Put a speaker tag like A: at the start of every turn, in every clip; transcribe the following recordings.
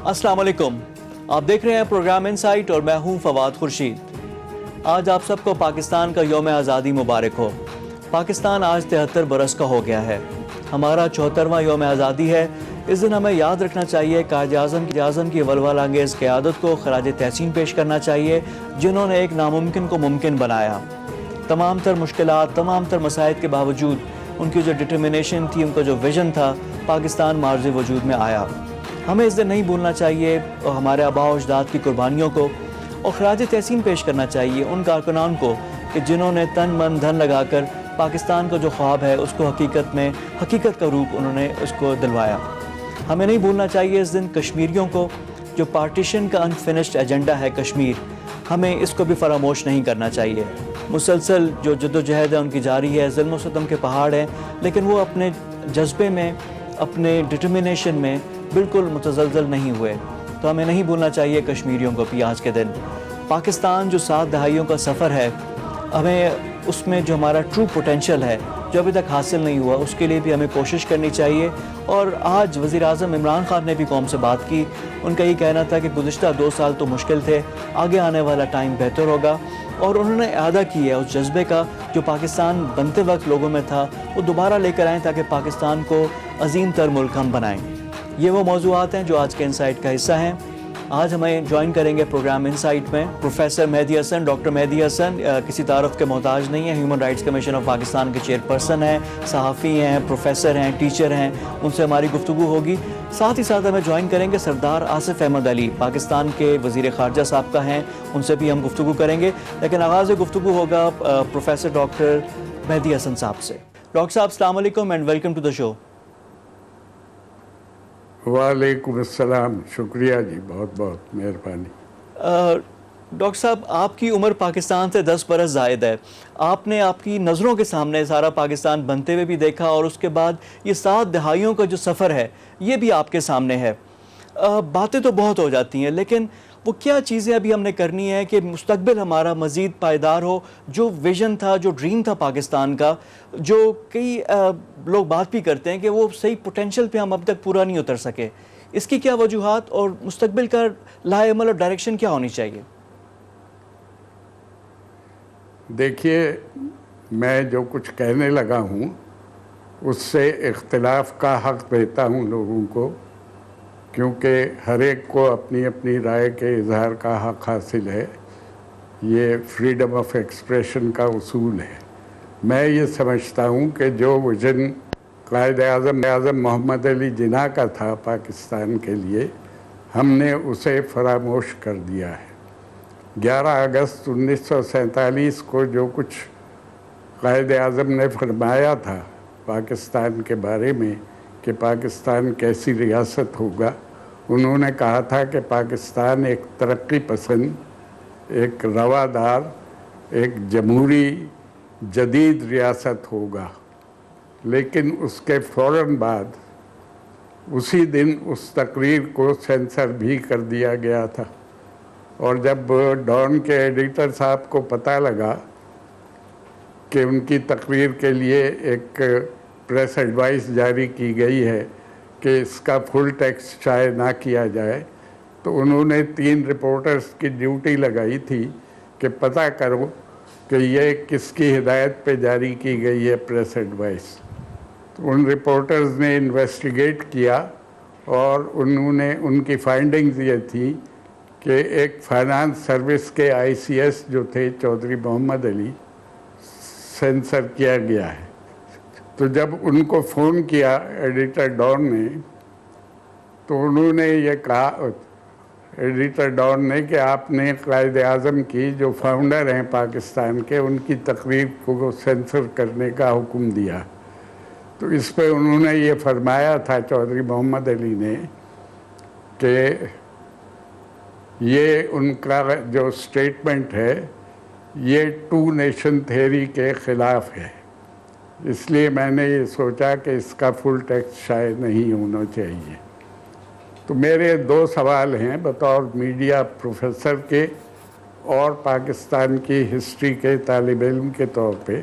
A: السلام علیکم، آپ دیکھ رہے ہیں پروگرام انسائٹ اور میں ہوں فواد خورشید۔ آج آپ سب کو پاکستان کا یوم آزادی مبارک ہو۔ پاکستان آج 73 برس کا ہو گیا ہے، ہمارا 74واں یوم آزادی ہے۔ اس دن ہمیں یاد رکھنا چاہیے قائد اعظم کی ولولہ انگیز قیادت کو خراج تحسین پیش کرنا چاہیے، جنہوں نے ایک ناممکن کو ممکن بنایا۔ تمام تر مشکلات، تمام تر مسائل کے باوجود ان کی جو ڈٹرمنیشن تھی، ان کا جو ویژن تھا، پاکستان معرض وجود میں آیا۔ ہمیں اس دن نہیں بھولنا چاہیے اور ہمارے آباء و اجداد کی قربانیوں کو، اور خراج تحسین پیش کرنا چاہیے ان کارکنان کو کہ جنہوں نے تن من دھن لگا کر پاکستان کا جو خواب ہے اس کو حقیقت کا روپ انہوں نے اس کو دلوایا۔ ہمیں نہیں بھولنا چاہیے اس دن کشمیریوں کو، جو پارٹیشن کا انفنشڈ ایجنڈا ہے کشمیر، ہمیں اس کو بھی فراموش نہیں کرنا چاہیے۔ مسلسل جو جد و جہد ہے ان کی جاری ہے، ظلم و ستم کے پہاڑ ہیں، لیکن وہ اپنے جذبے میں، اپنے ڈٹرمنیشن میں بالکل متزلزل نہیں ہوئے۔ تو ہمیں نہیں بھولنا چاہیے کشمیریوں کو بھی آج کے دن۔ پاکستان جو 7 دہائیوں کا سفر ہے، ہمیں اس میں جو ہمارا ٹرو پوٹینشل ہے جو ابھی تک حاصل نہیں ہوا، اس کے لیے بھی ہمیں کوشش کرنی چاہیے۔ اور آج وزیر اعظم عمران خان نے بھی قوم سے بات کی، ان کا یہ کہنا تھا کہ گزشتہ 2 سال تو مشکل تھے، آگے آنے والا ٹائم بہتر ہوگا، اور انہوں نے اعادہ کیا ہے اس جذبے کا جو پاکستان بنتے وقت لوگوں میں تھا، وہ دوبارہ لے کر آئیں تاکہ پاکستان کو عظیم تر ملک ہم بنائیں۔ یہ وہ موضوعات ہیں جو آج کے انسائٹ کا حصہ ہیں۔ آج ہمیں جوائن کریں گے پروگرام انسائٹ میں پروفیسر مہدی حسن۔ ڈاکٹر مہدی حسن کسی تعارف کے محتاج نہیں ہیں، human rights commission of Pakistan کے چیئرپرسن ہیں، صحافی ہیں، پروفیسر ہیں، ٹیچر ہیں، ان سے ہماری گفتگو ہوگی۔ ساتھ ہی ساتھ ہمیں جوائن کریں گے سردار آصف احمد علی، پاکستان کے وزیر خارجہ سابقہ ہیں، ان سے بھی ہم گفتگو کریں گے۔ لیکن آغاز گفتگو ہوگا پروفیسر ڈاکٹر مہدی حسن صاحب سے۔ ڈاکٹر صاحب السلام علیکم اینڈ ویلکم ٹو دا شو۔
B: وعلیکم السلام، شکریہ جی، بہت بہت مہربانی۔
A: ڈاکٹر صاحب، آپ کی عمر پاکستان سے 10 برس زائد ہے، آپ نے آپ کی نظروں کے سامنے سارا پاکستان بنتے ہوئے بھی دیکھا، اور اس کے بعد یہ 7 دہائیوں کا جو سفر ہے یہ بھی آپ کے سامنے ہے۔ باتیں تو بہت ہو جاتی ہیں، لیکن وہ کیا چیزیں ابھی ہم نے کرنی ہے کہ مستقبل ہمارا مزید پائیدار ہو؟ جو ویژن تھا، جو ڈریم تھا پاکستان کا، جو کئی لوگ بات بھی کرتے ہیں کہ وہ صحیح پوٹینشل پہ ہم اب تک پورا نہیں اتر سکے، اس کی کیا وجوہات اور مستقبل کا لائحہ عمل اور ڈائریکشن کیا ہونی چاہیے؟
B: دیکھیے، میں جو کچھ کہنے لگا ہوں اس سے اختلاف کا حق دیتا ہوں لوگوں کو، کیونکہ ہر ایک کو اپنی اپنی رائے کے اظہار کا حق حاصل ہے، یہ فریڈم آف ایکسپریشن کا اصول ہے۔ میں یہ سمجھتا ہوں کہ جو ویژن قائد اعظم محمد علی جناح کا تھا پاکستان کے لیے، ہم نے اسے فراموش کر دیا ہے۔ 11 اگست 1947 کو جو کچھ قائد اعظم نے فرمایا تھا پاکستان کے بارے میں کہ پاکستان کیسی ریاست ہوگا، انہوں نے کہا تھا کہ پاکستان ایک ترقی پسند، ایک روادار، ایک جمہوری جدید ریاست ہوگا۔ لیکن اس کے فوراً بعد اسی دن اس تقریر کو سینسر بھی کر دیا گیا تھا، اور جب ڈان کے ایڈیٹر صاحب کو پتہ لگا کہ ان کی تقریر کے لیے ایک پریس ایڈوائس جاری کی گئی ہے کہ اس کا فل ٹیکسٹ شائع نہ کیا جائے، تو انہوں نے 3 رپورٹرز کی ڈیوٹی لگائی تھی کہ پتہ کرو کہ یہ کس کی ہدایت پہ جاری کی گئی ہے پریس ایڈوائس۔ تو ان رپورٹرز نے انویسٹیگیٹ کیا، اور انہوں نے ان کی فائنڈنگز یہ تھی کہ ایک فائنانس سروس کے ICS جو تھے چودھری محمد علی، سینسر کیا گیا ہے۔ تو جب ان کو فون کیا ایڈیٹر ڈان نے، تو انہوں نے یہ کہا، ایڈیٹر ڈان نے، کہ آپ نے قائد اعظم کی جو فاؤنڈر ہیں پاکستان کے، ان کی تقریر کو سینسر کرنے کا حکم دیا۔ تو اس پہ انہوں نے یہ فرمایا تھا چودھری محمد علی نے کہ یہ ان کا جو سٹیٹمنٹ ہے یہ 2 نیشن تھیوری کے خلاف ہے، اس لیے میں نے یہ سوچا کہ اس کا فل ٹیکسٹ شائع نہیں ہونا چاہیے۔ تو میرے 2 سوال ہیں بطور میڈیا پروفیسر کے اور پاکستان کی ہسٹری کے طالب علم کے طور پہ،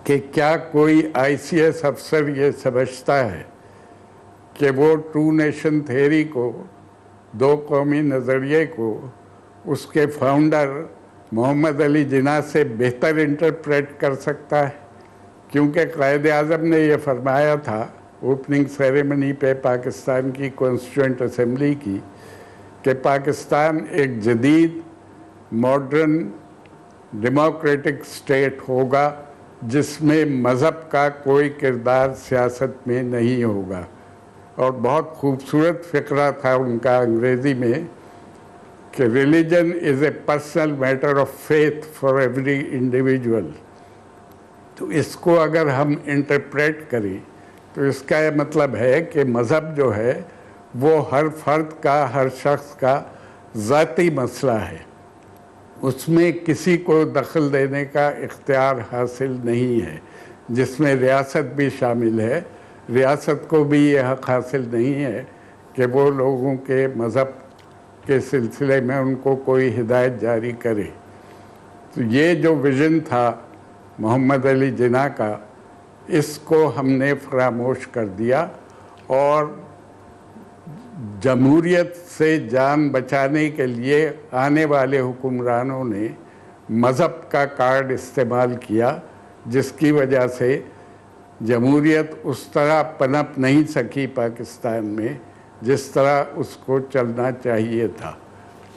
B: کہ کیا کوئی ICS افسر یہ سمجھتا ہے کہ وہ ٹرو نیشن تھیوری کو، دو قومی نظریے کو، اس کے فاؤنڈر محمد علی جناح سے بہتر انٹرپریٹ کر سکتا ہے، کیونکہ قائد اعظم نے یہ فرمایا تھا اوپننگ سیریمنی پہ پاکستان کی کانسٹیٹیوئنٹ اسمبلی کی کہ پاکستان ایک جدید ماڈرن ڈیموکریٹک اسٹیٹ ہوگا جس میں مذہب کا کوئی کردار سیاست میں نہیں ہوگا. اور بہت خوبصورت فقرہ تھا ان کا انگریزی میں کہ religion is a personal matter of faith for every individual. تو اس کو اگر ہم انٹرپریٹ کریں تو اس کا یہ مطلب ہے کہ مذہب جو ہے وہ ہر فرد کا، ہر شخص کا ذاتی مسئلہ ہے، اس میں کسی کو دخل دینے کا اختیار حاصل نہیں ہے، جس میں ریاست بھی شامل ہے. ریاست کو بھی یہ حق حاصل نہیں ہے کہ وہ لوگوں کے مذہب کے سلسلے میں ان کو کوئی ہدایت جاری کرے. تو یہ جو ویژن تھا محمد علی جناح کا، اس کو ہم نے فراموش کر دیا اور جمہوریت سے جان بچانے کے لیے آنے والے حکمرانوں نے مذہب کا کارڈ استعمال کیا، جس کی وجہ سے جمہوریت اس طرح پنپ نہیں سکی پاکستان میں جس طرح اس کو چلنا چاہیے تھا.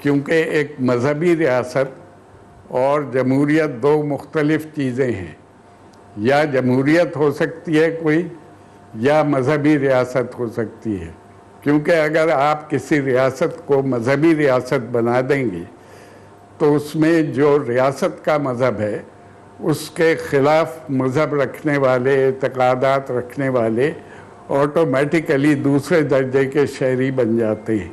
B: کیونکہ ایک مذہبی ریاست اور جمہوریت دو مختلف چیزیں ہیں. یا جمہوریت ہو سکتی ہے کوئی، یا مذہبی ریاست ہو سکتی ہے. کیونکہ اگر آپ کسی ریاست کو مذہبی ریاست بنا دیں گے تو اس میں جو ریاست کا مذہب ہے اس کے خلاف مذہب رکھنے والے، اعتقادات رکھنے والے آٹومیٹیکلی دوسرے درجے کے شہری بن جاتے ہیں،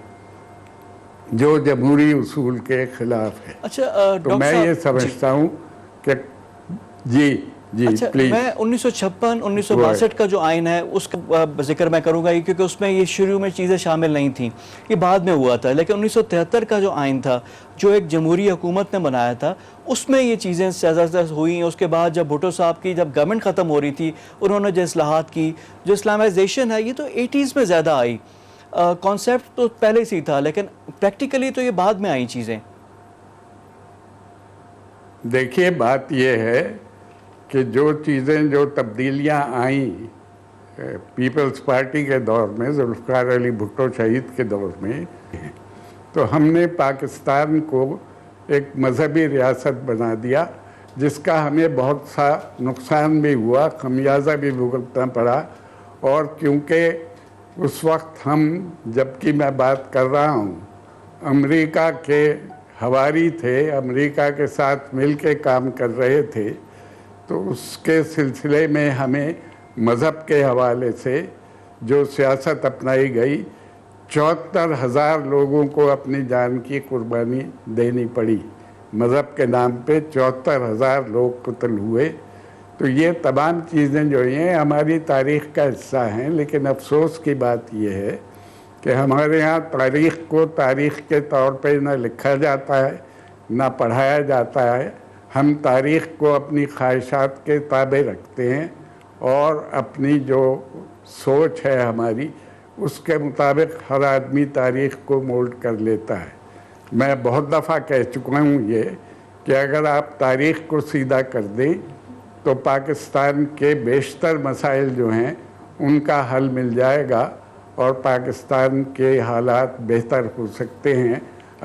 B: جو جمہوری اصول کے خلاف ہے.
A: اچھا
B: تو میں یہ سمجھتا ہوں کہ
A: اچھا میں 1956 1962 کا جو آئین ہے اس کا ذکر میں کروں گا، کیونکہ اس میں یہ شروع میں چیزیں شامل نہیں تھیں، یہ بعد میں ہوا تھا. لیکن 1973 کا جو آئین تھا جو ایک جمہوری حکومت نے بنایا تھا، اس میں یہ چیزیں زیادہ ہوئیں. اس کے بعد جب بھٹو صاحب کی جب گورنمنٹ ختم ہو رہی تھی، انہوں نے جو اصلاحات کی، جو اسلامائزیشن ہے، یہ تو 80s میں زیادہ آئی. کانسیپٹ تو پہلے سے ہی تھا لیکن پریکٹیکلی تو یہ بعد میں آئی چیزیں.
B: دیکھیے بات یہ ہے کہ جو چیزیں، جو تبدیلیاں آئیں پیپلز پارٹی کے دور میں، ذوالفقار علی بھٹو شہید کے دور میں، تو ہم نے پاکستان کو ایک مذہبی ریاست بنا دیا، جس کا ہمیں بہت سا نقصان بھی ہوا، خمیازہ بھی بھگتنا پڑا. اور کیونکہ اس وقت ہم، جبکہ میں بات کر رہا ہوں، امریکہ کے ہواری تھے، امریکہ کے ساتھ مل کے کام کر رہے تھے، تو اس کے سلسلے میں ہمیں مذہب کے حوالے سے جو سیاست اپنائی گئی، 74,000 لوگوں کو اپنی جان کی قربانی دینی پڑی. مذہب کے نام پہ 74,000 لوگ قتل ہوئے. تو یہ تمام چیزیں جو ہیں ہماری تاریخ کا حصہ ہیں. لیکن افسوس کی بات یہ ہے کہ ہمارے ہاں تاریخ کو تاریخ کے طور پہ نہ لکھا جاتا ہے، نہ پڑھایا جاتا ہے. ہم تاریخ کو اپنی خواہشات کے تابع رکھتے ہیں اور اپنی جو سوچ ہے ہماری، اس کے مطابق ہر آدمی تاریخ کو مولڈ کر لیتا ہے. میں بہت دفعہ کہہ چکا ہوں یہ کہ اگر آپ تاریخ کو سیدھا کر دیں تو پاکستان کے بیشتر مسائل جو ہیں ان کا حل مل جائے گا اور پاکستان کے حالات بہتر ہو سکتے ہیں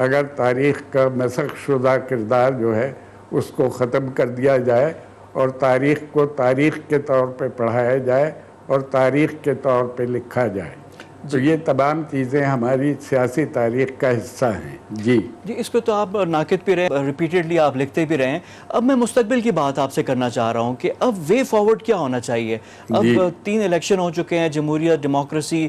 B: اگر تاریخ کا مسخ شدہ کردار جو ہے اس کو ختم کر دیا جائے اور تاریخ کو تاریخ کے طور پہ پڑھایا جائے اور تاریخ کے طور پہ لکھا جائے. تو یہ تمام چیزیں ہماری سیاسی تاریخ کا حصہ ہیں. جی
A: اس پہ تو آپ ناقد بھی رہے، ریپیٹڈلی آپ لکھتے بھی رہے ہیں. اب میں مستقبل کی بات آپ سے کرنا چاہ رہا ہوں کہ اب وے فارورڈ کیا ہونا چاہیے. اب 3 الیکشن ہو چکے ہیں، جمہوریت، ڈیموکریسی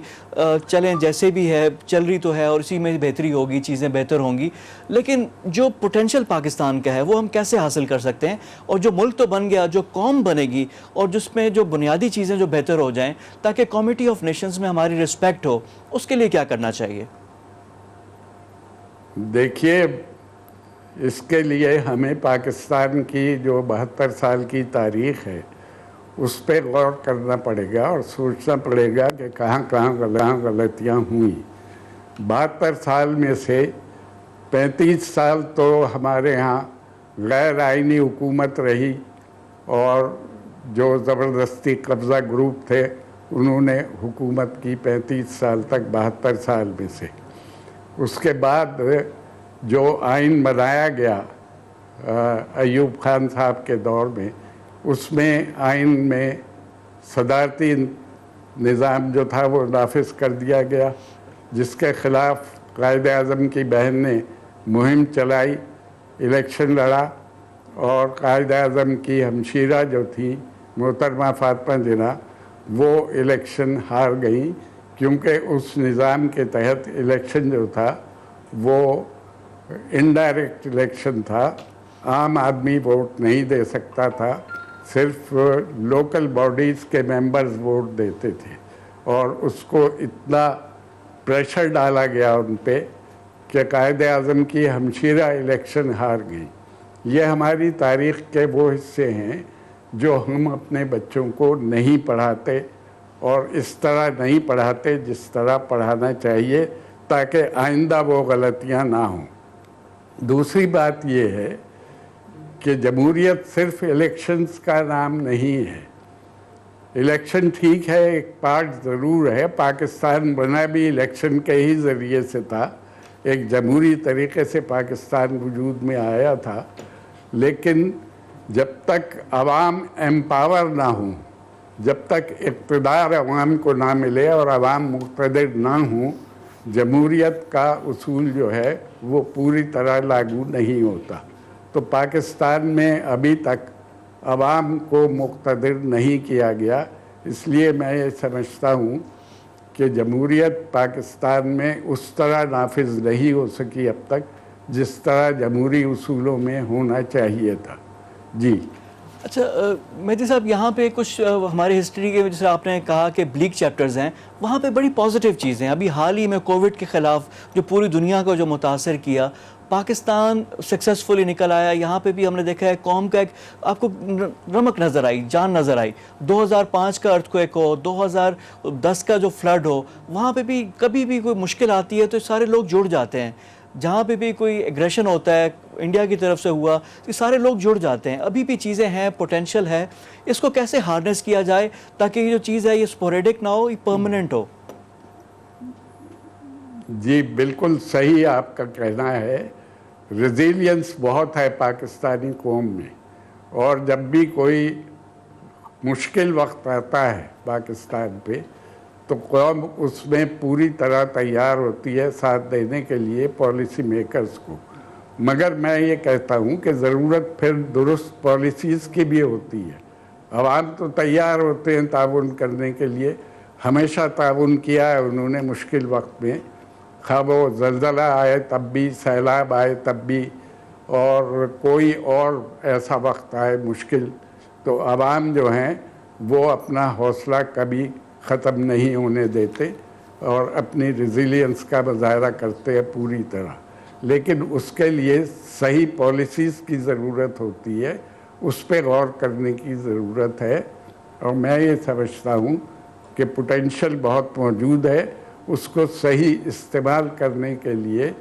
A: چلیں جیسے بھی ہے، چل رہی تو ہے اور اسی میں بہتری ہوگی، چیزیں بہتر ہوں گی. لیکن جو پوٹینشل پاکستان کا ہے وہ ہم کیسے حاصل کر سکتے ہیں؟ اور جو ملک تو بن گیا، جو قوم بنے گی اور جس میں جو بنیادی چیزیں جو بہتر ہو جائیں تاکہ کمیٹی آف نیشنز میں ہماری رسپیکٹ ہو، اس کے لیے کیا کرنا چاہیے؟
B: دیکھیے، اس کے لیے ہمیں پاکستان کی جو 72 سال کی تاریخ ہے اس پہ غور کرنا پڑے گا اور سوچنا پڑے گا کہ کہاں کہاں غلطیاں ہوئیں۔ 72 سال میں سے 35 سال تو ہمارے ہاں غیر آئینی حکومت رہی، اور جو زبردستی قبضہ گروپ تھے انہوں نے حکومت کی 35 سال تک 72 سال میں سے۔ اس کے بعد جو آئین بنایا گیا ایوب خان صاحب کے دور میں، اس میں آئین میں صدارتی نظام جو تھا وہ نافذ کر دیا گیا، جس کے خلاف قائد اعظم کی بہن نے مہم چلائی، الیکشن لڑا، اور قائد اعظم کی ہمشیرہ جو تھی محترمہ فاطمہ جناح وہ الیکشن ہار گئیں، کیونکہ اس نظام کے تحت الیکشن جو تھا وہ انڈائریکٹ الیکشن تھا، عام آدمی ووٹ نہیں دے سکتا تھا، صرف لوکل باڈیز کے ممبرز ووٹ دیتے تھے، اور اس کو اتنا پریشر ڈالا گیا ان پہ کہ قائد اعظم کی ہمشیرہ الیکشن ہار گئی۔ یہ ہماری تاریخ کے وہ حصے ہیں جو ہم اپنے بچوں کو نہیں پڑھاتے، اور اس طرح نہیں پڑھاتے جس طرح پڑھانا چاہیے، تاکہ آئندہ وہ غلطیاں نہ ہوں۔ دوسری بات یہ ہے کہ جمہوریت صرف الیکشنز کا نام نہیں ہے۔ الیکشن ٹھیک ہے، ایک پارٹ ضرور ہے، پاکستان بنا بھی الیکشن کے ہی ذریعے سے تھا، ایک جمہوری طریقے سے پاکستان وجود میں آیا تھا، لیکن جب تک عوام ایمپاور نہ ہوں، جب تک اقتدار عوام کو نہ ملے اور عوام مقتدر نہ ہوں، جمہوریت کا اصول جو ہے وہ پوری طرح لاگو نہیں ہوتا۔ تو پاکستان میں ابھی تک عوام کو مقتدر نہیں کیا گیا، اس لیے میں یہ سمجھتا ہوں کہ جمہوریت پاکستان میں اس طرح نافذ نہیں ہو سکی اب تک جس طرح جمہوری اصولوں میں ہونا چاہیے تھا۔ جی
A: اچھا مہدی صاحب، یہاں پہ کچھ ہماری ہسٹری کے جیسے آپ نے کہا کہ بلیک چیپٹرز ہیں، وہاں پہ بڑی پازیٹیو چیزیں ہیں۔ ابھی حال ہی میں کووڈ کے خلاف جو پوری دنیا کو جو متاثر کیا، پاکستان سکسیسفلی نکل آیا۔ یہاں پہ بھی ہم نے دیکھا ہے قوم کا ایک آپ کو رمق نظر آئی، جان نظر آئی۔ 2005 کا ارتھ کویک ہو، 2010 کا جو فلڈ ہو، وہاں پہ بھی کبھی بھی کوئی مشکل آتی ہے تو سارے لوگ جڑ جاتے ہیں۔ جہاں پہ بھی کوئی ایگریشن ہوتا ہے انڈیا کی طرف سے ہوا، یہ سارے لوگ جڑ جاتے ہیں۔ ابھی بھی چیزیں ہیں، پوٹینشل ہے، اس کو کیسے ہارنس کیا جائے تاکہ یہ جو چیز ہے یہ اسپوریڈک نہ ہو، یہ پرماننٹ ہو؟
B: جی بالکل صحیح آپ کا کہنا ہے، ریزیلینس بہت ہے پاکستانی قوم میں، اور جب بھی کوئی مشکل وقت آتا ہے پاکستان پہ تو قوم اس میں پوری طرح تیار ہوتی ہے ساتھ دینے کے لیے پالیسی میکرز کو۔ مگر میں یہ کہتا ہوں کہ ضرورت پھر درست پالیسیز کی بھی ہوتی ہے۔ عوام تو تیار ہوتے ہیں تعاون کرنے کے لیے، ہمیشہ تعاون کیا ہے انہوں نے مشکل وقت میں، خواہ وہ زلزلہ آئے تب بھی، سیلاب آئے تب بھی، اور کوئی اور ایسا وقت آئے مشکل، تو عوام جو ہیں وہ اپنا حوصلہ کبھی ختم نہیں ہونے دیتے اور اپنی ریزیلینس کا مظاہرہ کرتے ہیں پوری طرح۔ لیکن اس کے لیے صحیح پالیسیز کی ضرورت ہوتی ہے، اس پہ غور کرنے کی ضرورت ہے، اور میں یہ سمجھتا ہوں کہ پوٹینشل بہت موجود ہے، اس کو صحیح استعمال کرنے کے لیے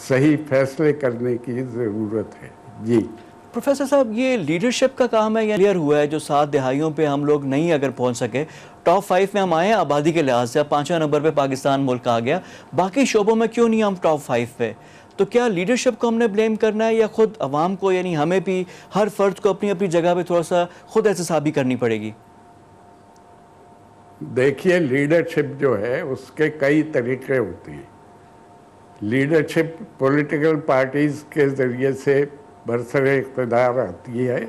B: صحیح فیصلے کرنے کی ضرورت ہے۔ جی
A: پروفیسر صاحب، یہ لیڈرشپ کا کام ہے یا کلیئر ہوا ہے جو 7 دہائیوں پہ ہم لوگ نہیں اگر پہنچ سکے، ٹاپ 5 میں ہم آئے ہیں آبادی کے لحاظ سے، اب 5واں نمبر پہ پاکستان ملک آ گیا، باقی شعبوں میں کیوں نہیں ہم ٹاپ 5 پہ؟ تو کیا لیڈرشپ کو ہم نے بلیم کرنا ہے یا خود عوام کو، یعنی ہمیں بھی ہر فرد کو اپنی اپنی جگہ پہ تھوڑا سا خود احتسابی کرنی پڑے گی؟
B: دیکھیے لیڈرشپ جو ہے اس کے کئی طریقے ہوتے ہیں۔ لیڈرشپ پولیٹیکل پارٹیز کے ذریعے سے برسر اقتدار آتی ہے۔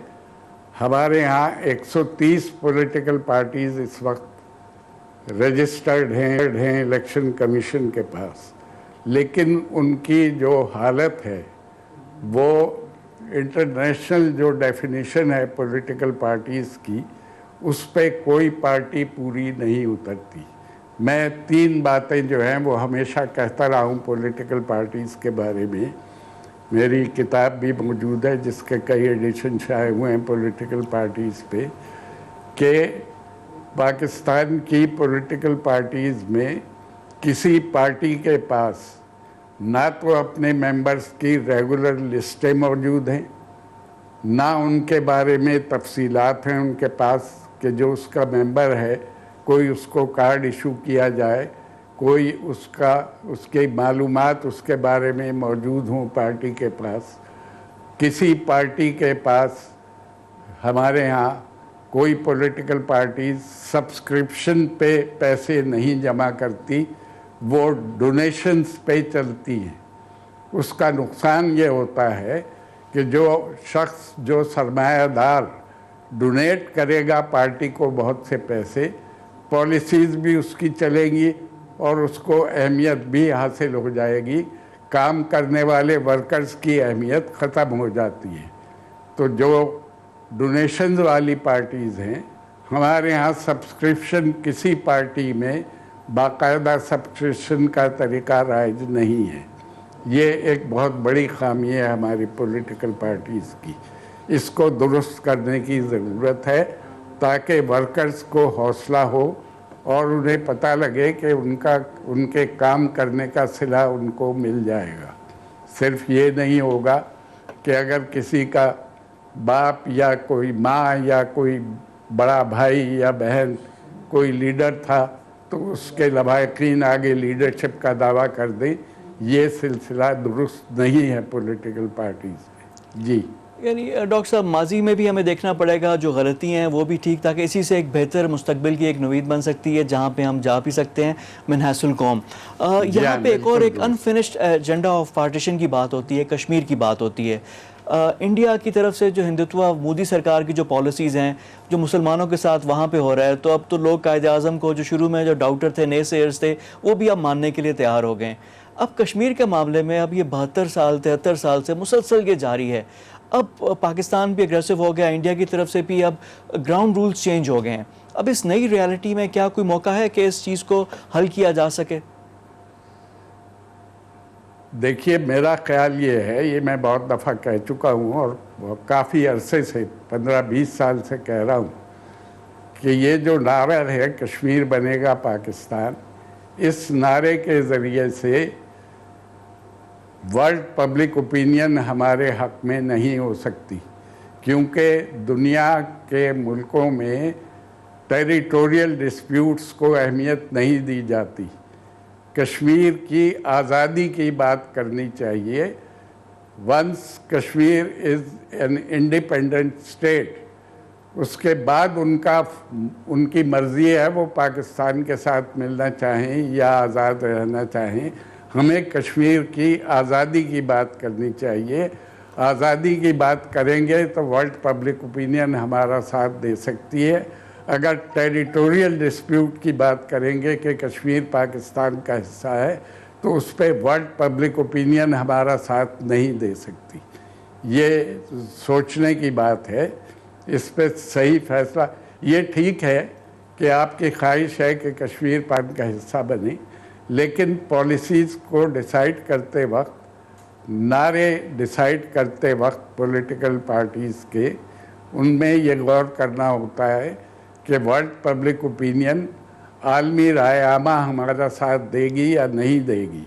B: ہمارے ہاں 130 پولیٹیکل پارٹیز اس وقت رجسٹرڈ ہیں الیکشن کمیشن کے پاس، لیکن ان کی جو حالت ہے وہ انٹرنیشنل جو ڈیفینیشن ہے پولیٹیکل پارٹیز کی، اس پہ کوئی پارٹی پوری نہیں اترتی۔ میں 3 باتیں جو ہیں وہ ہمیشہ کہتا رہا ہوں پولیٹیکل پارٹیز کے بارے میں، میری کتاب بھی موجود ہے جس کے کئی ایڈیشن شائع ہوئے ہیں پولیٹیکل پارٹیز پہ، کہ پاکستان کی پولیٹیکل پارٹیز میں کسی پارٹی کے پاس نہ تو اپنے ممبرز کی ریگولر لسٹیں موجود ہیں، نہ ان کے بارے میں تفصیلات ہیں ان کے پاس کہ جو اس کا ممبر ہے کوئی اس کو کارڈ ایشو کیا جائے، کوئی اس کی معلومات اس کے بارے میں موجود ہوں پارٹی کے پاس۔ کسی پارٹی کے پاس ہمارے ہاں کوئی پولیٹیکل پارٹیز سبسکرپشن پہ پیسے نہیں جمع کرتی، وہ ڈونیشنز پہ چلتی ہیں۔ اس کا نقصان یہ ہوتا ہے کہ جو شخص جو سرمایہ دار ڈونیٹ کرے گا پارٹی کو بہت سے پیسے، پالیسیز بھی اس کی چلیں گی اور اس کو اہمیت بھی حاصل ہو جائے گی، کام کرنے والے ورکرز کی اہمیت ختم ہو جاتی ہے۔ تو جو ڈونیشنز والی پارٹیز ہیں، ہمارے ہاں سبسکرپشن کسی پارٹی میں باقاعدہ سبسکرپشن کا طریقہ رائج نہیں ہے۔ یہ ایک بہت بڑی خامی ہے ہماری پولیٹیکل پارٹیز کی۔ اس کو درست کرنے کی ضرورت ہے تاکہ ورکرز کو حوصلہ ہو اور انہیں پتہ لگے کہ ان کے کام کرنے کا صلہ ان کو مل جائے گا۔ صرف یہ نہیں ہوگا کہ اگر کسی کا باپ یا کوئی ماں یا کوئی بڑا بھائی یا بہن کوئی لیڈر تھا تو اس کے لواحقین آگے لیڈرشپ کا دعویٰ کر دیں، یہ سلسلہ درست نہیں ہے پولیٹیکل پارٹیز میں۔ جی
A: یعنی ڈاکٹر صاحب ماضی میں بھی ہمیں دیکھنا پڑے گا، جو غلطی ہیں وہ بھی ٹھیک، تاکہ اسی سے ایک بہتر مستقبل کی ایک نوید بن سکتی ہے جہاں پہ ہم جا بھی سکتے ہیں من حیث القوم۔ یہاں پہ ایک اور ایک انفنشڈ ایجنڈا آف پارٹیشن کی بات ہوتی ہے، کشمیر کی بات ہوتی ہے۔ انڈیا کی طرف سے جو ہندوتوا مودی سرکار کی جو پالیسیز ہیں، جو مسلمانوں کے ساتھ وہاں پہ ہو رہا ہے، تو اب تو لوگ قائد اعظم کو جو شروع میں جو ڈاؤٹر تھے، نئے سیئرز تھے، وہ بھی اب ماننے کے لیے تیار ہو گئے۔ اب کشمیر کے معاملے میں اب یہ 72 سال 73 سال سے مسلسل یہ جاری ہے۔ اب پاکستان بھی اگریسو ہو گیا، انڈیا کی طرف سے بھی اب گراؤنڈ رولز چینج ہو گئے ہیں۔ اب اس نئی ریالٹی میں کیا کوئی موقع ہے کہ اس چیز کو حل کیا جا سکے؟
B: دیکھیے، میرا خیال یہ ہے، یہ میں بہت دفعہ کہہ چکا ہوں اور کافی عرصے سے 15-20 سال سے کہہ رہا ہوں کہ یہ جو نعرہ ہے کشمیر بنے گا پاکستان، اس نعرے کے ذریعے سے ورلڈ پبلک اوپینین ہمارے حق میں نہیں ہو سکتی، کیونکہ دنیا کے ملکوں میں ٹیریٹوریل ڈسپیوٹس کو اہمیت نہیں دی جاتی۔ کشمیر کی آزادی کی بات کرنی چاہیے۔ Once Kashmir is an independent state, اس کے بعد ان کی مرضی ہے وہ پاکستان کے ساتھ ملنا چاہیں یا آزاد رہنا چاہیں۔ ہمیں کشمیر کی آزادی کی بات کرنی چاہیے۔ آزادی کی بات کریں گے تو ورلڈ پبلک اوپینین ہمارا ساتھ دے سکتی ہے۔ اگر ٹیریٹوریل ڈسپیوٹ کی بات کریں گے کہ کشمیر پاکستان کا حصہ ہے تو اس پہ ورلڈ پبلک اوپینین ہمارا ساتھ نہیں دے سکتی۔ یہ سوچنے کی بات ہے، اس پہ صحیح فیصلہ۔ یہ ٹھیک ہے کہ آپ کی خواہش ہے کہ کشمیر پاک کا حصہ بنے، لیکن پالیسیز کو ڈیسائیڈ کرتے وقت، نعرے ڈیسائیڈ کرتے وقت پولیٹیکل پارٹیز کے، ان میں یہ غور کرنا ہوتا ہے کہ ورلڈ پبلک اوپینین، عالمی رائے عامہ ہمارا ساتھ دے گی یا نہیں دے گی۔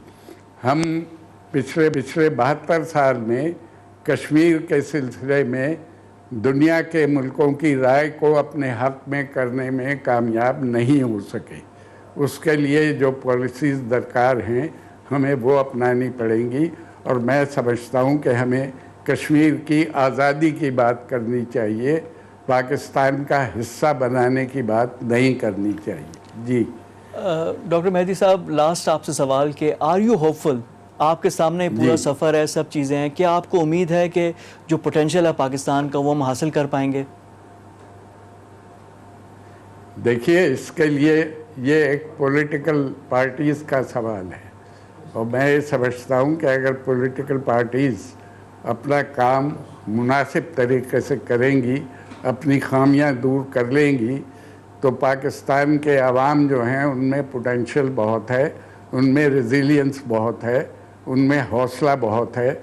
B: ہم پچھلے 72 سال میں کشمیر کے سلسلے میں دنیا کے ملکوں کی رائے کو اپنے حق میں کرنے میں کامیاب نہیں ہو سکے۔ اس کے لیے جو پالیسیز درکار ہیں ہمیں وہ اپنانی پڑیں گی، اور میں سمجھتا ہوں کہ ہمیں کشمیر کی آزادی کی بات کرنی چاہیے، پاکستان کا حصہ بنانے کی بات نہیں کرنی چاہیے۔ جی
A: ڈاکٹر مہدی صاحب، لاسٹ آپ سے سوال کہ آر یو ہوپ فل؟ آپ کے سامنے پورا سفر ہے، سب چیزیں ہیں، کیا آپ کو امید ہے کہ جو پوٹینشیل ہے پاکستان کا وہ ہم حاصل کر پائیں گے؟
B: دیکھیے، اس کے لیے یہ ایک پولیٹیکل پارٹیز کا سوال ہے، اور میں یہ سمجھتا ہوں کہ اگر پولیٹیکل پارٹیز اپنا کام مناسب طریقے سے کریں گی، اپنی خامیاں دور کر لیں گی، تو پاکستان کے عوام جو ہیں ان میں پوٹینشیل بہت ہے، ان میں ریزیلینس بہت ہے، ان میں حوصلہ بہت ہے،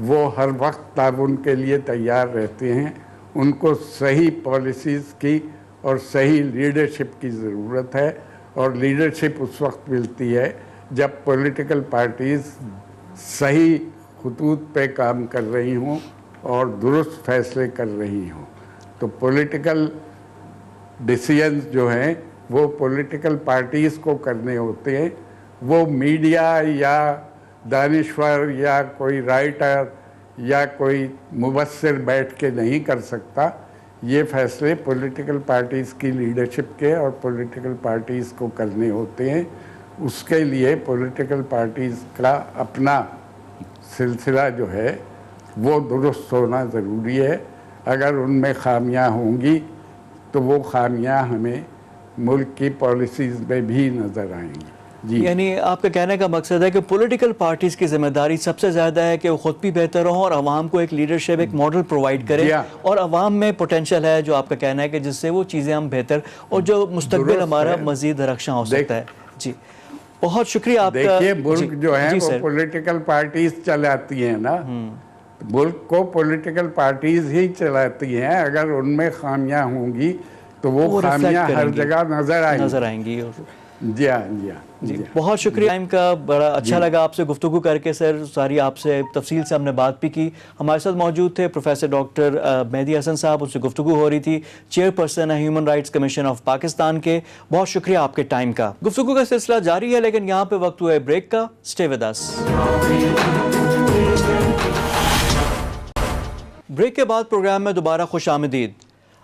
B: وہ ہر وقت تعاون کے لیے تیار رہتے ہیں۔ ان کو صحیح پالیسیز کی اور صحیح لیڈرشپ کی ضرورت ہے، اور لیڈرشپ اس وقت ملتی ہے جب پولیٹیکل پارٹیز صحیح خطوط پہ کام کر رہی ہوں اور درست فیصلے کر رہی ہوں. تو پولیٹیکل ڈیسیژنز جو ہیں وہ پولیٹیکل پارٹیز کو کرنے ہوتے ہیں. وہ میڈیا یا دانشور یا کوئی رائٹر یا کوئی مبصر بیٹھ کے نہیں کر سکتا. یہ فیصلے پولیٹیکل پارٹیز کی لیڈرشپ کے اور پولیٹیکل پارٹیز کو کرنے ہوتے ہیں. اس کے لیے پولیٹیکل پارٹیز کا اپنا سلسلہ جو ہے وہ درست ہونا ضروری ہے. اگر ان میں خامیاں ہوں گی تو وہ خامیاں ہمیں ملک کی پالیسیز میں بھی نظر آئیں گی. جی،
A: یعنی آپ کا کہنے کا مقصد ہے کہ پولیٹیکل پارٹیز کی ذمہ داری سب سے زیادہ ہے کہ وہ خود بھی بہتر ہوں اور عوام کو ایک لیڈرشپ، ایک ماڈل پرووائڈ کریں، اور عوام میں پوٹینشیل ہے جو آپ کا کہنا ہے کہ جس سے وہ چیزیں ہم بہتر اور جو مستقبل ہمارا مزید درخشاں ہو سکتا ہے. جی، بہت شکریہ آپ کا.
B: دیکھیے ملک جو ہے وہ پولیٹیکل پارٹیز چلاتی ہیں نا، ملک کو پولیٹیکل پارٹیز ہی چلاتی ہیں. اگر ان میں خامیاں ہوں گی تو وہ خامیاں ہر جگہ نظر آئیں گی. جی ہاں، جی ہاں.
A: جی، بہت شکریہ. ٹائم کا بڑا اچھا لگا آپ سے گفتگو کر کے سر. ساری آپ سے تفصیل سے ہم نے بات بھی کی. ہمارے ساتھ موجود تھے پروفیسر ڈاکٹر مہدی حسن صاحب، ان سے گفتگو ہو رہی تھی، چیئر پرسن ہے human rights commission of Pakistan کے. بہت شکریہ آپ کے ٹائم کا. گفتگو کا سلسلہ جاری ہے لیکن یہاں پہ وقت ہوا ہے بریک کا. Stay with us. بریک کے بعد پروگرام میں دوبارہ خوش آمدید.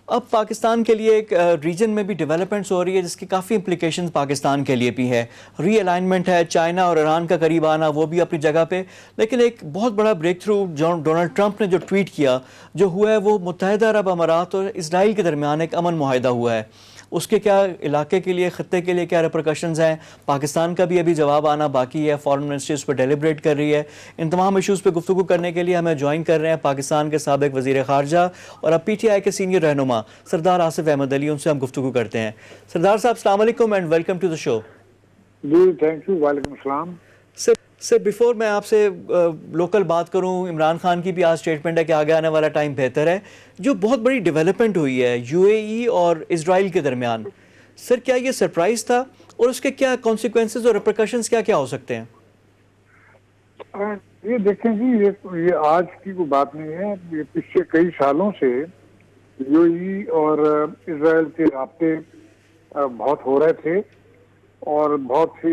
A: اب پاکستان کے لیے ایک ریجن میں بھی ڈیولپمنٹس ہو رہی ہے جس کی کافی امپلیکیشنز پاکستان کے لیے بھی ہے. ری الائنمنٹ ہے، چائنا اور ایران کا قریب آنا وہ بھی اپنی جگہ پہ، لیکن ایک بہت بڑا بریک تھرو ڈونلڈ ٹرمپ نے جو ٹویٹ کیا جو ہوا ہے وہ متحدہ عرب امارات اور اسرائیل کے درمیان ایک امن معاہدہ ہوا ہے. اس کے کیا علاقے کے لیے، خطے کے لیے کیا ریپرکشنز ہیں، پاکستان کا بھی ابھی جواب آنا باقی ہے. فارن منسٹری اس پہ ڈیلیبریٹ کر رہی ہے. ان تمام ایشوز پہ گفتگو کرنے کے لیے ہمیں جوائن کر رہے ہیں پاکستان کے سابق وزیر خارجہ اور اب پی ٹی آئی کے سینئر رہنما سردار آصف احمد علی. ان سے ہم گفتگو کرتے ہیں. سردار صاحب السلام علیکم and welcome to the show.
C: جی تھینک یو. وعلیکم السلام.
A: سر بیفور میں آپ سے لوکل بات کروں، عمران خان کی بھی آج اسٹیٹمنٹ ہے کہ آگے آنے والا ٹائم بہتر ہے. جو بہت بڑی ڈیولپمنٹ ہوئی ہے یو اے ای اور اسرائیل کے درمیان، سر کیا یہ سرپرائز تھا اور اس کے کیا کانسیکوینسز اور ریپرکشنز کیا کیا ہو سکتے ہیں؟
C: یہ دیکھیں جی، یہ آج کی کوئی بات نہیں ہے. یہ پچھلے کئی سالوں سے یو اے ای اور اسرائیل کے رابطے بہت ہو رہے تھے اور بہت سی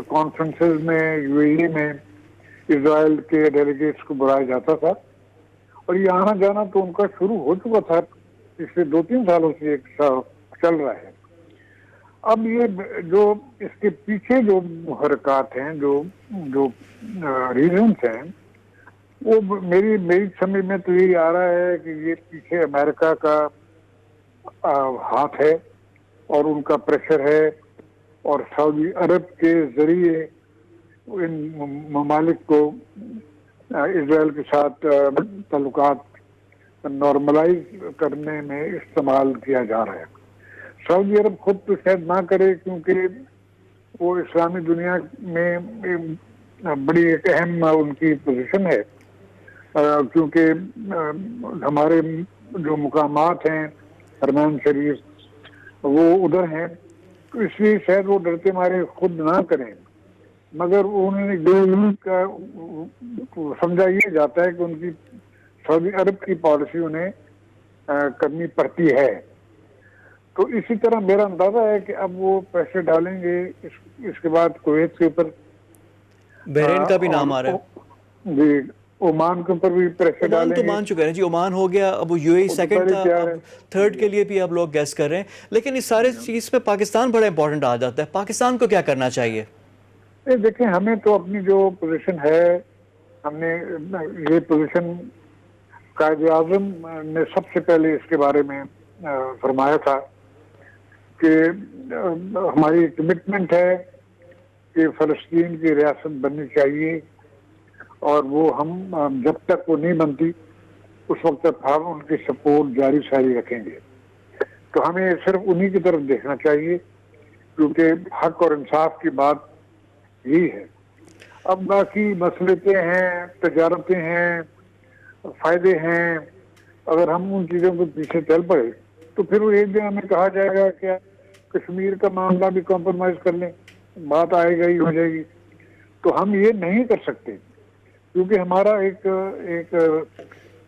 C: کانفرنسز میں یو اے ای میں اسرائیل کے ڈیلیگیٹس کو بلایا جاتا تھا اور یہ آنا جانا تو ان کا شروع ہو چکا تھا. پچھلے 2-3 سالوں سے ایک چل رہا ہے. اب یہ جو اس کے پیچھے جو محرکات ہیں، جو ریزنس ہیں، وہ میری سمجھ میں تو یہی آ رہا ہے کہ یہ پیچھے امریکہ کا ہاتھ ہے اور ان کا پریشر ہے، اور سعودی عرب کے ذریعے ان ممالک کو اسرائیل کے ساتھ تعلقات نارملائز کرنے میں استعمال کیا جا رہا ہے. سعودی عرب خود تو شاید نہ کرے کیونکہ وہ اسلامی دنیا میں بڑی ایک اہم ان کی پوزیشن ہے، کیونکہ ہمارے جو مقامات ہیں حرمین شریف وہ ادھر ہیں، تو اس لیے شاید وہ ڈرتے مارے خود نہ کریں. مگر انہوں نے جو سمجھا یہ جاتا ہے کہ ان کی سعودی عرب کی پالیسی انہیں کرنی پڑتی ہے. تو اسی طرح میرا اندازہ ہے کہ اب وہ پیسے ڈالیں گے. اس کے بعد کویت کے اوپر،
A: بحرین کا بھی نام آ رہا ہے،
C: جی عمان کے اوپر بھی پریشر ڈالیں گے.
A: تو مان چکے ہیں جی، عمان ہو گیا، اب یو اے سیکنڈ تھا، اب تھرڈ کے لیے بھی اب لوگ گیس کر رہے ہیں. لیکن اس سارے چیز پہ پاکستان بڑا امپورٹنٹ آ جاتا ہے. پاکستان کو کیا کرنا چاہیے؟
C: دیکھیں، ہمیں تو اپنی جو پوزیشن ہے، ہم نے یہ پوزیشن قائد اعظم نے سب سے پہلے اس کے بارے میں فرمایا تھا کہ ہماری کمٹمنٹ ہے کہ فلسطین کی ریاست بننی چاہیے، اور وہ ہم جب تک وہ نہیں بنتی اس وقت تک ہم ان کی سپورٹ جاری ساری رکھیں گے. تو ہمیں صرف انہی کی طرف دیکھنا چاہیے کیونکہ حق اور انصاف کی بات یہی ہے. اب باقی مسئلے ہیں، تجارتیں ہیں، فائدے ہیں، اگر ہم ان چیزوں کے پیچھے چل پڑے تو پھر وہ ایک دن ہمیں کہا جائے گا کہ کشمیر کا معاملہ بھی کمپرومائز کر لیں، بات آئے گا ہی ہو جائے گی. تو ہم یہ نہیں کر سکتے کیونکہ ہمارا ایک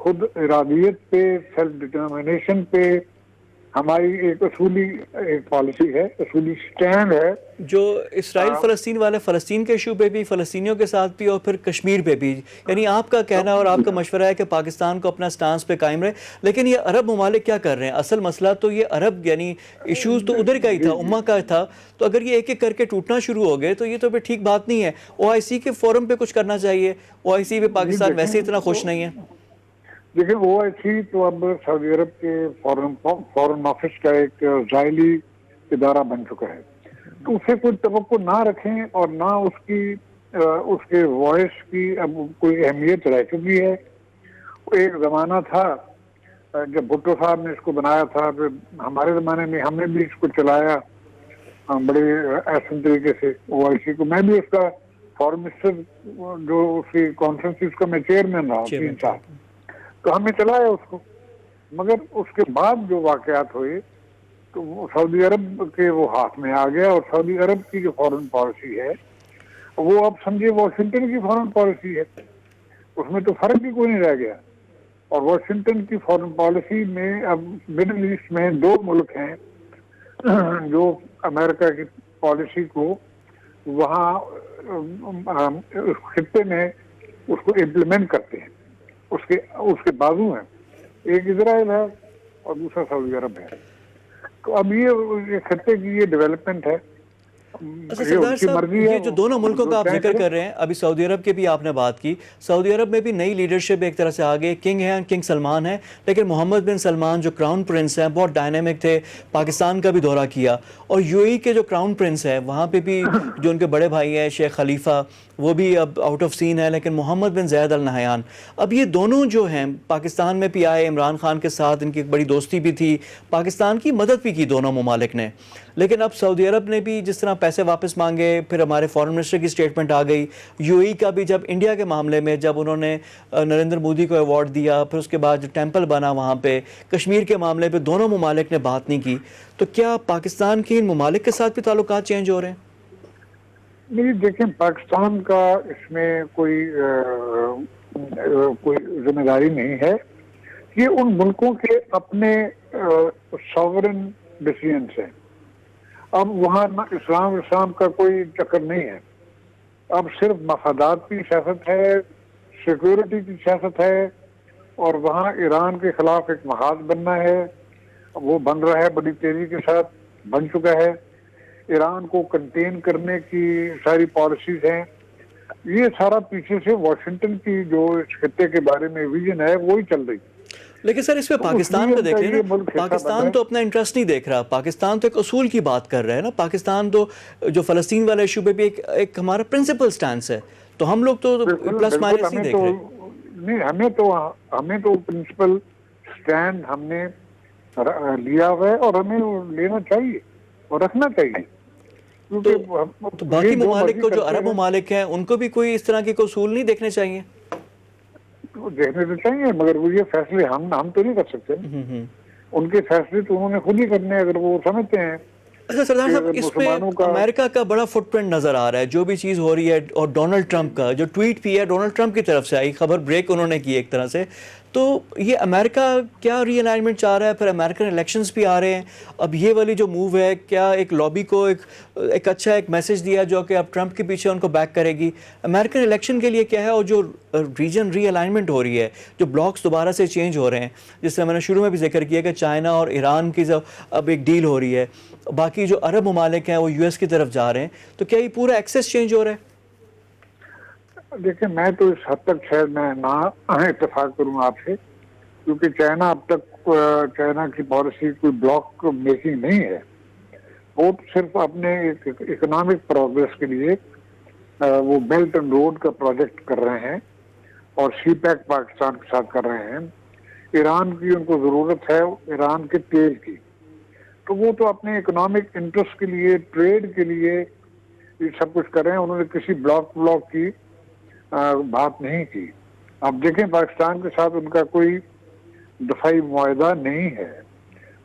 C: خود ارادیت پہ، سیلف ڈٹرمنیشن پہ ہماری ایک اصولی ایک پالیسی ہے، اصولی سٹینڈ ہے.
A: جو اسرائیل فلسطین والے فلسطین کے ایشو پہ بھی، فلسطینیوں کے ساتھ بھی، اور پھر کشمیر پہ بھی، یعنی آپ کا کہنا اور آپ کا مشورہ ہے کہ پاکستان کو اپنا سٹانس پہ قائم رہے. لیکن یہ عرب ممالک کیا کر رہے ہیں؟ اصل مسئلہ تو یہ عرب یعنی ایشوز تو ادھر کا ہی تھا، امہ کا تھا. تو اگر یہ ایک ایک کر کے ٹوٹنا شروع ہو گئے تو یہ تو پھر ٹھیک بات نہیں ہے. OIC کے فورم پہ کچھ کرنا چاہیے. OIC پہ پاکستان ویسے اتنا خوش نہیں ہے.
C: دیکھیں OIC تو اب سعودی عرب کے فورن آفس کا ایک ذائلی ادارہ بن چکا ہے، تو اسے کوئی توقع نہ رکھیں اور نہ اس کے وائس کی اب کوئی اہمیت رہ چکی ہے. ایک زمانہ تھا جب بھٹو صاحب نے اس کو بنایا تھا، پھر ہمارے زمانے میں ہم نے بھی اس کو چلایا بڑے احسن طریقے سے OIC کو. میں بھی اس کا فورن منسٹر جو اس کی کانفرنس اس کا میں چیئرمین رہا ہوں 3 سال، تو ہم نے چلایا اس کو. مگر اس کے بعد جو واقعات ہوئے تو وہ سعودی عرب کے وہ ہاتھ میں آ گیا، اور سعودی عرب کی جو فورن پالیسی ہے وہ اب سمجھے واشنگٹن کی فورن پالیسی ہے، اس میں تو فرق بھی کوئی نہیں رہ گیا. اور واشنگٹن کی فورن پالیسی میں اب مڈل ایسٹ میں 2 ملک ہیں جو امریکہ کی پالیسی کو وہاں اس خطے میں اس کو امپلیمنٹ کرتے ہیں، اس کے بازو ہیں. ایک اسرائیل ہے اور دوسرا سعودی عرب ہے. تو اب یہ خطے کی یہ ڈیولپمنٹ ہے.
A: اچھا سردار صاحب، یہ جو دونوں ملکوں کا آپ ذکر کر رہے ہیں، ابھی سعودی عرب کے بھی آپ نے بات کی. سعودی عرب میں بھی نئی لیڈرشپ ایک طرح سے آگے، کنگ ہیں، کنگ سلمان ہیں، لیکن محمد بن سلمان جو کراؤن پرنس ہیں بہت ڈائنامک تھے، پاکستان کا بھی دورہ کیا. اور UAE کے جو کراؤن پرنس ہے وہاں پہ بھی جو ان کے بڑے بھائی ہیں شیخ خلیفہ، وہ بھی اب آؤٹ آف سین ہے. لیکن محمد بن زید ال نہیان، اب یہ دونوں جو ہیں پاکستان میں بھی آئے، عمران خان کے ساتھ ان کی ایک بڑی دوستی بھی تھی، پاکستان کی مدد بھی کی دونوں ممالک نے. لیکن اب سعودی عرب نے بھی جس طرح پیسے واپس مانگے، پھر ہمارے فارن منسٹر کی سٹیٹمنٹ آ گئی. UAE کا بھی جب انڈیا کے معاملے میں جب انہوں نے نریندر مودی کو ایوارڈ دیا، پھر اس کے بعد جو ٹیمپل بنا وہاں پہ، کشمیر کے معاملے پہ دونوں ممالک نے بات نہیں کی. تو کیا پاکستان کے ان ممالک کے ساتھ بھی تعلقات چینج ہو رہے ہیں؟
C: نہیں دیکھیں، پاکستان کا اس میں کوئی ذمہ داری نہیں ہے. یہ ان ملکوں کے اپنے ساورن ڈیسیژنس ہیں. اب وہاں نہ اسلام کا کوئی چکر نہیں ہے. اب صرف مفادات کی سیاست ہے، سیکورٹی کی سیاست ہے، اور وہاں ایران کے خلاف ایک محاذ بننا ہے. وہ بن رہا ہے، بڑی تیزی کے ساتھ بن چکا ہے. ایران کو کنٹین کرنے کی ساری پالیسیز ہیں. یہ سارا پیچھے سے واشنگٹن کی جو اس خطے کے بارے میں ویژن ہے وہی چل رہی.
A: لیکن سر اس پہ پاکستان کو دیکھ لیں نا، پاکستان تو اپنا انٹرسٹ نہیں دیکھ رہا. پاکستان تو ایک اصول کی بات کر رہا ہے نا. پاکستان تو جو فلسطین والے ایشو پہ بھی ایک ہمارا پرنسپل سٹانس ہے. تو ہم لوگ تو پلس مائنس نہیں دیکھ رہے.
C: نہیں، ہمیں تو پرنسپل سٹینڈ ہم نے لیا ہوا ہے، اور ہمیں لینا چاہیے اور رکھنا چاہیے.
A: تو باقی ممالک کو جو عرب ممالک ہیں ان کو بھی کوئی اس طرح کے اصول نہیں دیکھنے چاہیے؟
C: دیکھنے تو چاہیے، مگر وہ یہ فیصلے ہم تو نہیں کر سکتے. ان کے فیصلے تو انہوں نے خود ہی کرنے، اگر وہ سمجھتے ہیں.
A: اچھا سردار صاحب، اس میں امریکہ کا بڑا فٹ پرنٹ نظر آ رہا ہے جو بھی چیز ہو رہی ہے. اور ڈونلڈ ٹرمپ کا جو ٹویٹ بھی ہے، ڈونلڈ ٹرمپ کی طرف سے آئی خبر، بریک انہوں نے کی ایک طرح سے. تو یہ امریکہ کیا ری الائنمنٹ چاہ رہا ہے؟ پھر امریکن الیکشنز بھی آ رہے ہیں. اب یہ والی جو موو ہے، کیا ایک لابی کو ایک اچھا ایک میسج دیا جو کہ اب ٹرمپ کے پیچھے ان کو بیک کرے گی؟ امریکن الیکشن کے لیے کیا ہے؟ اور جو ریجن ری الائنمنٹ ہو رہی ہے، جو بلاکس دوبارہ سے چینج ہو رہے ہیں، جس سے میں نے شروع میں بھی ذکر کیا کہ چائنا اور ایران کی اب ایک ڈیل ہو رہی ہے، باقی جو عرب ممالک ہیں وہ US کی طرف جا رہے ہیں. تو کیا یہ پورا ایکسس چینج ہو رہا ہے؟
C: دیکھیں، میں تو اس حد تک شاید میں نہ اتفاق کروں آپ سے، کیونکہ چائنا اب تک چائنا کی پالیسی کوئی بلاک میکنگ نہیں ہے. وہ صرف اپنے اکنامک پروگریس کے لیے وہ بیلٹ اینڈ روڈ کا پروجیکٹ کر رہے ہیں، اور سی پیک پاکستان کے ساتھ کر رہے ہیں. ایران کی ان کو ضرورت ہے، ایران کے تیل کی. تو وہ تو اپنے اکنامک انٹرسٹ کے لیے، ٹریڈ کے لیے یہ سب کچھ کر رہے ہیں. انہوں نے کسی بلاک کی بات نہیں کی. اب دیکھیں، پاکستان کے ساتھ ان کا کوئی دفاعی معاہدہ نہیں ہے.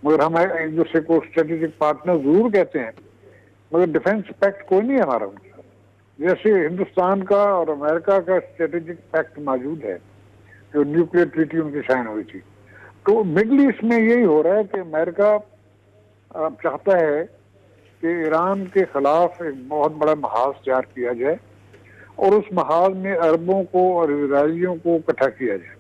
C: مگر ہم ایک دوسرے کو اسٹریٹجک پارٹنر ضرور کہتے ہیں، مگر ڈیفینس پیکٹ کوئی نہیں ہے ہمارا ان کے ساتھ. جیسے ہندوستان کا اور امریکہ کا اسٹریٹجک پیکٹ موجود ہے، جو نیوکلیر ٹریٹی ان کی سائن ہوئی تھی. تو مڈل ایسٹ میں یہی ہو رہا ہے کہ امریکہ اب چاہتا ہے کہ ایران کے خلاف ایک بہت بڑا محاذ تیار کیا جائے اور اس محاذ میں عربوں کو اور اسرائیلیوں کو اکٹھا کیا جائے.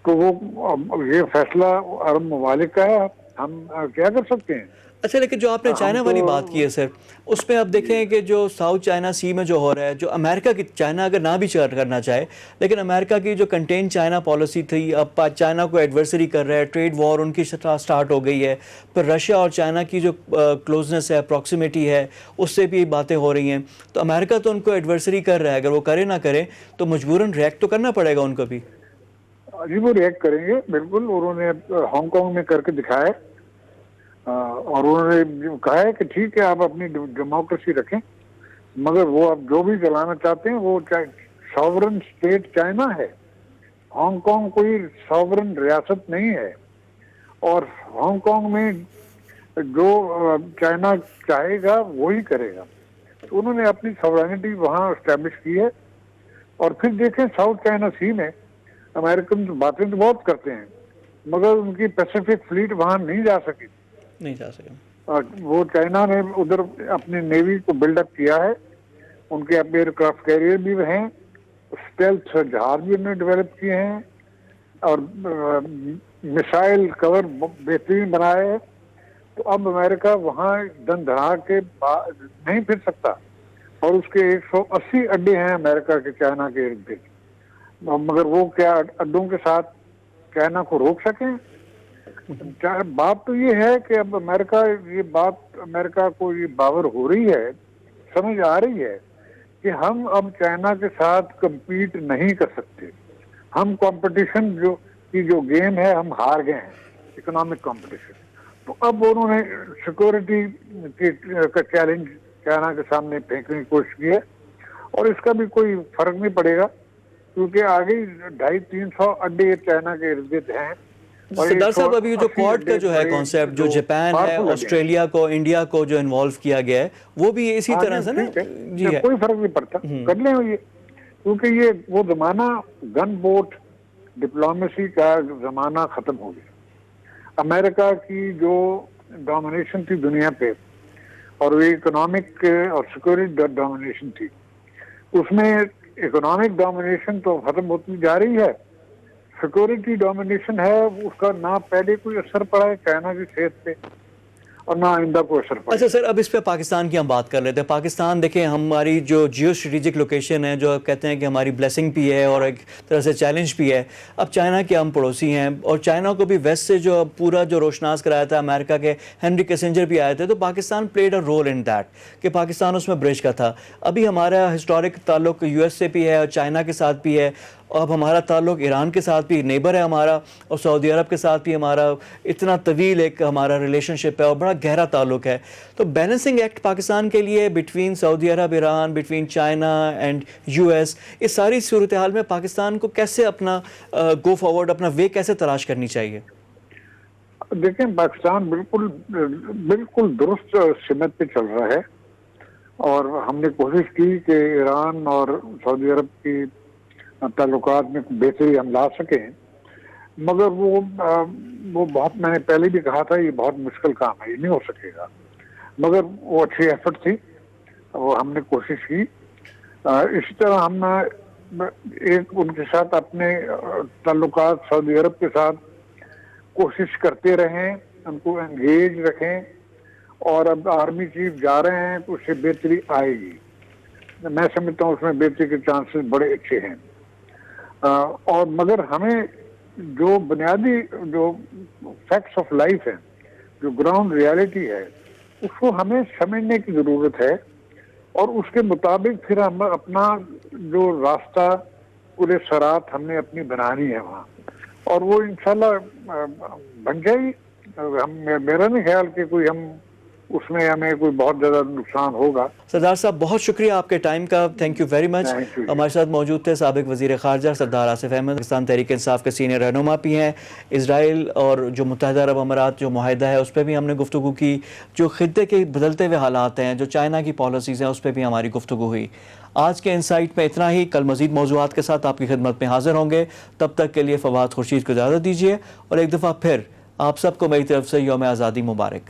C: تو وہ یہ فیصلہ عرب ممالک کا ہے، ہم کیا کر سکتے ہیں.
A: اچھا، لیکن جو آپ نے چائنا والی بات کی ہے سر، اس میں آپ دیکھیں کہ جو ساؤتھ چائنا سی میں جو ہو رہا ہے، جو امریکہ کی، چائنا اگر نہ بھی کرنا چاہے، لیکن امریکہ کی جو کنٹین چائنا پالیسی تھی، اب چائنا کو ایڈورسری کر رہا ہے، ٹریڈ وار ان کی سٹارٹ ہو گئی ہے. پھر رشیا اور چائنا کی جو کلوزنس ہے، پراکسیمیٹی ہے، اس سے بھی باتیں ہو رہی ہیں. تو امریکہ تو ان کو ایڈورسری کر رہا ہے، اگر وہ کرے نہ کرے تو مجبوراً ریئیکٹ تو کرنا پڑے گا ان کو بھی.
C: جی وہ ریئیکٹ کریں گے بالکل. انہوں نے ہانگ کانگ میں کر کے دکھایا ہے، اور انہوں نے کہا ہے کہ ٹھیک ہے آپ اپنی ڈیموکریسی رکھیں، مگر وہ اب جو بھی چلانا چاہتے ہیں وہ ساورن اسٹیٹ چائنا ہے. ہانگ کانگ کوئی ساورن ریاست نہیں ہے، اور ہانگ کانگ میں جو چائنا چاہے گا وہی کرے گا. تو انہوں نے اپنی ساورینٹی وہاں اسٹیبلش کی ہے. اور پھر دیکھیں ساؤتھ چائنا سی میں امریکن باتیں تو بہت کرتے ہیں، مگر ان کی پیسیفک فلیٹ وہاں نہیں جا سکی.
A: نہیں جا سکے.
C: وہ چائنا نے ادھر اپنی نیوی کو بلڈ اپ کیا ہے، ان کے ایئر کرافٹ کیریئر بھی ہیں، اسٹیلتھ جہاز بھی انہوں نے ڈیولپ کیے ہیں، اور میسائل کور بہترین بنائے ہیں. تو اب امریکہ وہاں دن دھڑا کے نہیں پھر سکتا، اور اس کے 180 اڈے ہیں امریکہ کے چائنا کے ارد گرد. مگر وہ کیا اڈوں کے ساتھ چائنا کو روک سکیں؟ بات تو یہ ہے کہ اب امریکہ کو یہ باور ہو رہی ہے، سمجھ آ رہی ہے کہ ہم اب چائنا کے ساتھ کمپیٹ نہیں کر سکتے. ہم کمپٹیشن جو گیم ہے ہم ہار گئے ہیں، اکنامک کمپٹیشن. تو اب انہوں نے سیکورٹی کا چیلنج چائنا کے سامنے پھینکنے کی کوشش کی ہے، اور اس کا بھی کوئی فرق نہیں پڑے گا، کیونکہ آگے 250-300 اڈے چائنا کے ارد گرد ہیں.
A: سردار صاحب، ابھی جو کوارڈ کا جو ہے کانسیپٹ، جو جاپان ہے، آسٹریلیا کو، انڈیا کو جو انوالو کیا گیا ہے، وہ بھی اسی طرح سے نا
C: جی ہے، کوئی فرق نہیں پڑتا، کر لیں یہ. کیونکہ یہ وہ زمانہ گن بوٹ ڈپلومیسی کا زمانہ ختم ہو گیا. امریکہ کی جو ڈومینیشن تھی دنیا پہ، اور وہ اکنامک اور سیکورٹی ڈومینیشن تھی، اس میں اکنامک ڈومینیشن تو ختم ہوتی جا رہی ہے، سیکورٹی ڈومینیشن ہے، اس کا نہ پہلے کوئی اثر پڑا ہے چائنا کی صحت پہ، اور نہ آئندہ کو اثر پڑے.
A: اچھا سر، اب اس پہ پاکستان کی ہم بات کر لیتے ہیں. پاکستان دیکھیں، ہماری جو جیو اسٹریٹجک لوکیشن ہے، جو کہتے ہیں کہ ہماری بلیسنگ بھی ہے اور ایک طرح سے چیلنج بھی ہے. اب چائنا کے ہم پڑوسی ہیں، اور چائنا کو بھی ویسٹ سے جو پورا جو روشناس کرایا تھا، امریکہ کے ہینری کیسنجر بھی آئے تھے، تو Pakistan played a role in that, کہ پاکستان اس میں برج کا تھا. ابھی ہمارا ہسٹورک تعلق یو ایس سے بھی ہے اور چائنا کے ساتھ بھی ہے، اور اب ہمارا تعلق ایران کے ساتھ بھی نیبر ہے ہمارا، اور سعودی عرب کے ساتھ بھی ہمارا اتنا طویل ایک ہمارا ریلیشن شپ ہے اور بڑا گہرا تعلق ہے. تو بیلنسنگ ایکٹ پاکستان کے لیے between Saudi Arab, Iran, between China and U S, اس ساری صورتحال میں پاکستان کو کیسے اپنا گو فارورڈ، اپنا وے کیسے تلاش کرنی چاہیے؟
C: دیکھیں، پاکستان بالکل درست سمت پہ چل رہا ہے، اور ہم نے کوشش کی کہ ایران اور سعودی عرب کی تعلقات میں بہتری ہم لا سکیں، مگر وہ بہت، میں نے پہلے بھی کہا تھا، یہ بہت مشکل کام ہے، یہ نہیں ہو سکے گا. مگر وہ اچھی ایفرٹ تھی، وہ ہم نے کوشش کی. اسی طرح ہم ان کے ساتھ اپنے تعلقات سعودی عرب کے ساتھ کوشش کرتے رہیں، ان کو انگیج رکھیں، اور اب آرمی چیف جا رہے ہیں تو اس سے بہتری آئے گی. میں سمجھتا ہوں اس میں بہتری کے چانسز بڑے اچھے ہیں. اور مگر ہمیں جو بنیادی جو فیکٹس آف لائف ہیں، جو گراؤنڈ ریالٹی ہے، اس کو ہمیں سمجھنے کی ضرورت ہے، اور اس کے مطابق پھر ہم اپنا جو راستہ پورے سرات ہم نے اپنی بنانی ہے وہاں، اور وہ انشاءاللہ بن جائے گی. میرا نہیں خیال کہ کوئی ہم اس میں ہمیں کوئی بہت زیادہ نقصان ہوگا۔
A: سردار صاحب بہت شکریہ آپ کے ٹائم کا، thank you very much.
C: Thank you.
A: ہمارے ساتھ موجود تھے سابق وزیر خارجہ سردار آصف احمد، پاکستان تحریک انصاف کے سینئر رہنما بھی ہیں۔ اسرائیل اور جو متحدہ عرب امارات جو معاہدہ ہے اس پہ بھی ہم نے گفتگو کی، جو خطے کے بدلتے ہوئے حالات ہیں، جو چائنا کی پالیسیز ہیں، اس پہ بھی ہماری گفتگو ہوئی۔ آج کے انسائٹ میں اتنا ہی، کل مزید موضوعات کے ساتھ آپ کی خدمت میں حاضر ہوں گے۔ تب تک کے لیے فواد خورشید کو اجازت دیجیے، اور ایک دفعہ پھر آپ سب کو میری طرف سے یوم آزادی مبارک۔